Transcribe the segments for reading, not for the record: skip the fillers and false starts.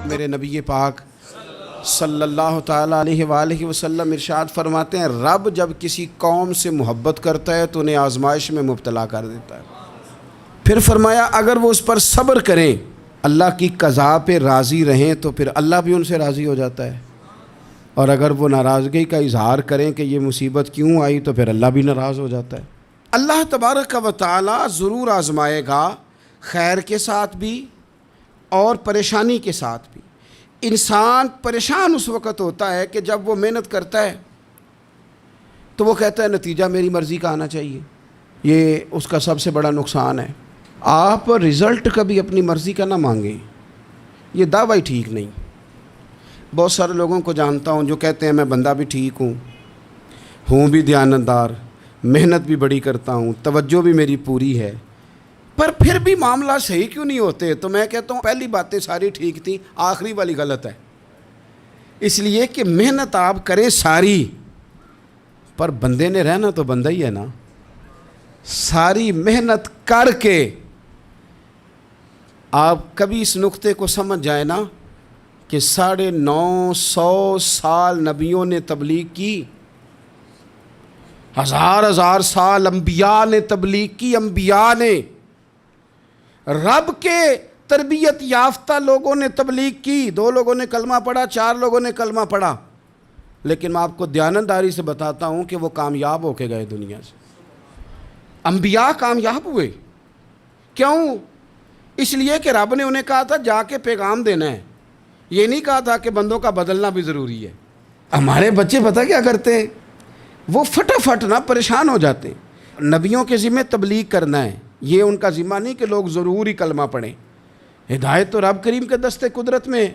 میرے نبی پاک صلی اللہ تعالیٰ علیہ وآلہ وسلم ارشاد فرماتے ہیں، رب جب کسی قوم سے محبت کرتا ہے تو انہیں آزمائش میں مبتلا کر دیتا ہے۔ پھر فرمایا اگر وہ اس پر صبر کریں، اللہ کی قضا پہ راضی رہیں تو پھر اللہ بھی ان سے راضی ہو جاتا ہے، اور اگر وہ ناراضگی کا اظہار کریں کہ یہ مصیبت کیوں آئی تو پھر اللہ بھی ناراض ہو جاتا ہے۔ اللہ تبارک و تعالیٰ ضرور آزمائے گا، خیر کے ساتھ بھی اور پریشانی کے ساتھ بھی۔ انسان پریشان اس وقت ہوتا ہے کہ جب وہ محنت کرتا ہے تو وہ کہتا ہے نتیجہ میری مرضی کا آنا چاہیے، یہ اس کا سب سے بڑا نقصان ہے۔ آپ رزلٹ کبھی اپنی مرضی کا نہ مانگیں، یہ دعویٰ ہی ٹھیک نہیں۔ بہت سارے لوگوں کو جانتا ہوں جو کہتے ہیں میں بندہ بھی ٹھیک ہوں بھی دیانتدار، محنت بھی بڑی کرتا ہوں، توجہ بھی میری پوری ہے، پر پھر بھی معاملہ صحیح کیوں نہیں ہوتے؟ تو میں کہتا ہوں پہلی باتیں ساری ٹھیک تھیں، آخری والی غلط ہے۔ اس لیے کہ محنت آپ کریں ساری، پر بندے نے رہنا تو بندہ ہی ہے نا۔ ساری محنت کر کے آپ کبھی اس نقطے کو سمجھ جائیں نا کہ 950 سال نبیوں نے تبلیغ کی، ہزار سال انبیاء نے تبلیغ کی، انبیاء نے، رب کے تربیت یافتہ لوگوں نے تبلیغ کی، 2 لوگوں نے کلمہ پڑھا، 4 لوگوں نے کلمہ پڑھا، لیکن میں آپ کو دیانتداری سے بتاتا ہوں کہ وہ کامیاب ہو کے گئے دنیا سے۔ انبیاء کامیاب ہوئے، کیوں؟ اس لیے کہ رب نے انہیں کہا تھا جا کے پیغام دینا ہے، یہ نہیں کہا تھا کہ بندوں کا بدلنا بھی ضروری ہے۔ ہمارے بچے پتہ کیا کرتے ہیں؟ وہ فٹافٹ نہ پریشان ہو جاتے ہیں۔ نبیوں کے ذمہ تبلیغ کرنا ہے، یہ ان کا ذمہ نہیں کہ لوگ ضروری کلمہ پڑھیں۔ ہدایت تو رب کریم کے دستے قدرت میں۔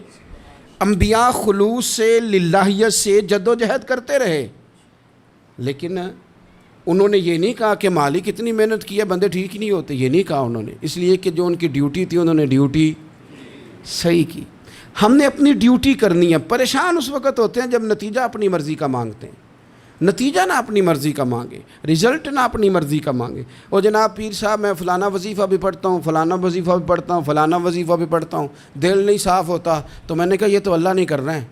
انبیاء خلوص سے، للہیت سے جد و جہد کرتے رہے، لیکن انہوں نے یہ نہیں کہا کہ مالک اتنی محنت کی ہے بندے ٹھیک ہی نہیں ہوتے، یہ نہیں کہا انہوں نے، اس لیے کہ جو ان کی ڈیوٹی تھی انہوں نے ڈیوٹی صحیح کی۔ ہم نے اپنی ڈیوٹی کرنی ہے۔ پریشان اس وقت ہوتے ہیں جب نتیجہ اپنی مرضی کا مانگتے ہیں۔ نتیجہ نہ اپنی مرضی کا مانگے، رزلٹ نہ اپنی مرضی کا مانگے۔ اور جناب پیر صاحب میں فلانا وظیفہ بھی پڑھتا ہوں، فلانا وظیفہ بھی پڑھتا ہوں، فلانا وظیفہ بھی پڑھتا ہوں، دل نہیں صاف ہوتا، تو میں نے کہا یہ تو اللہ نہیں کر رہے ہیں۔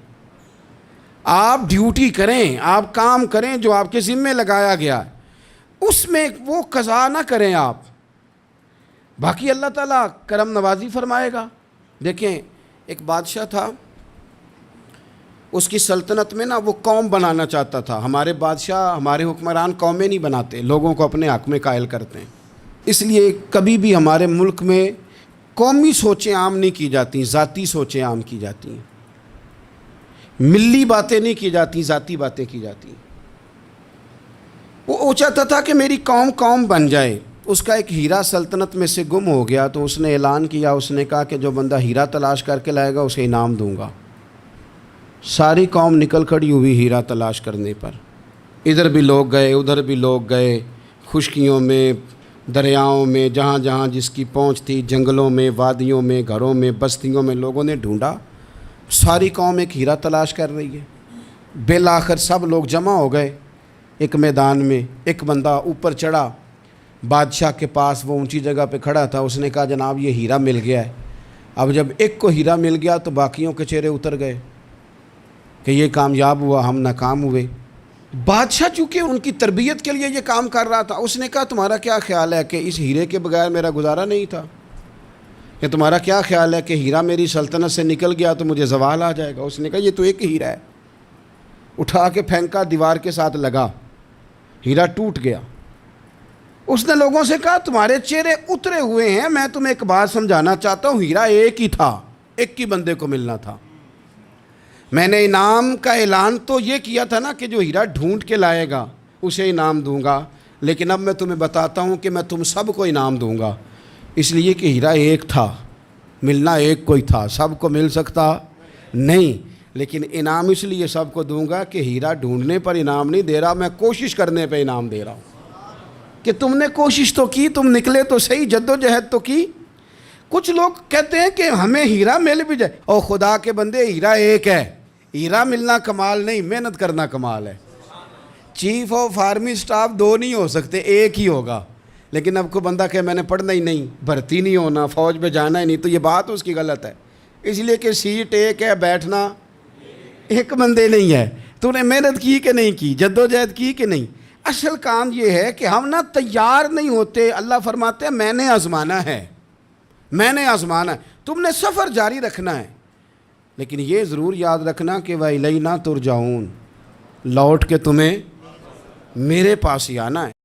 آپ ڈیوٹی کریں، آپ کام کریں جو آپ کے ذمے لگایا گیا ہے، اس میں وہ قضا نہ کریں آپ، باقی اللہ تعالیٰ کرم نوازی فرمائے گا۔ دیکھیں ایک بادشاہ تھا، اس کی سلطنت میں نا وہ قوم بنانا چاہتا تھا۔ ہمارے بادشاہ، ہمارے حکمران قومیں نہیں بناتے، لوگوں کو اپنے حق میں قائل کرتے ہیں۔ اس لیے کبھی بھی ہمارے ملک میں قومی سوچیں عام نہیں کی جاتی، ذاتی سوچیں عام کی جاتی ہیں، ملی باتیں نہیں کی جاتی، ذاتی باتیں کی جاتی ہیں۔ وہ چاہتا تھا کہ میری قوم بن جائے۔ اس کا ایک ہیرا سلطنت میں سے گم ہو گیا، تو اس نے اعلان کیا، اس نے کہا کہ جو بندہ ہیرا تلاش کر کے لائے گا اسے انعام دوں گا۔ ساری قوم نکل کھڑی ہوئی ہیرا تلاش کرنے پر، ادھر بھی لوگ گئے، ادھر بھی لوگ گئے، خشکیوں میں، دریاؤں میں، جہاں جہاں جس کی پہنچ تھی، جنگلوں میں، وادیوں میں، گھروں میں، بستیوں میں لوگوں نے ڈھونڈا۔ ساری قوم ایک ہیرا تلاش کر رہی ہے۔ بالآخر سب لوگ جمع ہو گئے ایک میدان میں۔ ایک بندہ اوپر چڑھا بادشاہ کے پاس، وہ اونچی جگہ پہ کھڑا تھا، اس نے کہا جناب یہ ہیرا مل گیا ہے۔ اب جب ایک کو ہیرا مل گیا تو باقیوں کے چہرے اتر گئے کہ یہ کامیاب ہوا، ہم ناکام ہوئے۔ بادشاہ چونکہ ان کی تربیت کے لیے یہ کام کر رہا تھا، اس نے کہا تمہارا کیا خیال ہے کہ اس ہیرے کے بغیر میرا گزارا نہیں تھا؟ کہ تمہارا کیا خیال ہے کہ ہیرا میری سلطنت سے نکل گیا تو مجھے زوال آ جائے گا؟ اس نے کہا یہ تو ایک ہیرا ہے۔ اٹھا کے پھینکا، دیوار کے ساتھ لگا، ہیرا ٹوٹ گیا۔ اس نے لوگوں سے کہا تمہارے چہرے اترے ہوئے ہیں، میں تمہیں ایک بات سمجھانا چاہتا ہوں، ہیرا ایک ہی تھا، ایک ہی بندے کو ملنا تھا۔ میں نے انعام کا اعلان تو یہ کیا تھا نا کہ جو ہیرا ڈھونڈ کے لائے گا اسے انعام دوں گا، لیکن اب میں تمہیں بتاتا ہوں کہ میں تم سب کو انعام دوں گا، اس لیے کہ ہیرا ایک تھا، ملنا ایک کو ہی تھا، سب کو مل سکتا نہیں، لیکن انعام اس لیے سب کو دوں گا کہ ہیرا ڈھونڈنے پر انعام نہیں دے رہا، میں کوشش کرنے پہ انعام دے رہا ہوں کہ تم نے کوشش تو کی، تم نکلے تو صحیح، جد و جہد تو کی۔ کچھ لوگ کہتے ہیں کہ ہمیں ہیرا مل بھی جائے، اور خدا کے بندے ہیرا ایک ہے، ہیرا ملنا کمال نہیں، محنت کرنا کمال ہے۔ چیف آف آرمی سٹاف 2 نہیں ہو سکتے، ایک ہی ہوگا، لیکن اب کو بندہ کہ میں نے پڑھنا ہی نہیں، بھرتی نہیں ہونا، فوج میں جانا ہی نہیں، تو یہ بات اس کی غلط ہے۔ اس لیے کہ سیٹ ایک ہے، بیٹھنا ایک بندے نہیں ہے۔ تو نے محنت کی کہ نہیں کی، جدوجہد کی کہ نہیں؟ اصل کام یہ ہے کہ ہم نا تیار نہیں ہوتے۔ اللہ فرماتے ہیں میں نے آزمانا ہے، میں نے آزمانا ہے، تم نے سفر جاری رکھنا ہے، لیکن یہ ضرور یاد رکھنا کہ وَإِلَيْنَا تُرْجَعُونَ، لوٹ کے تمہیں میرے پاس ہی آنا ہے۔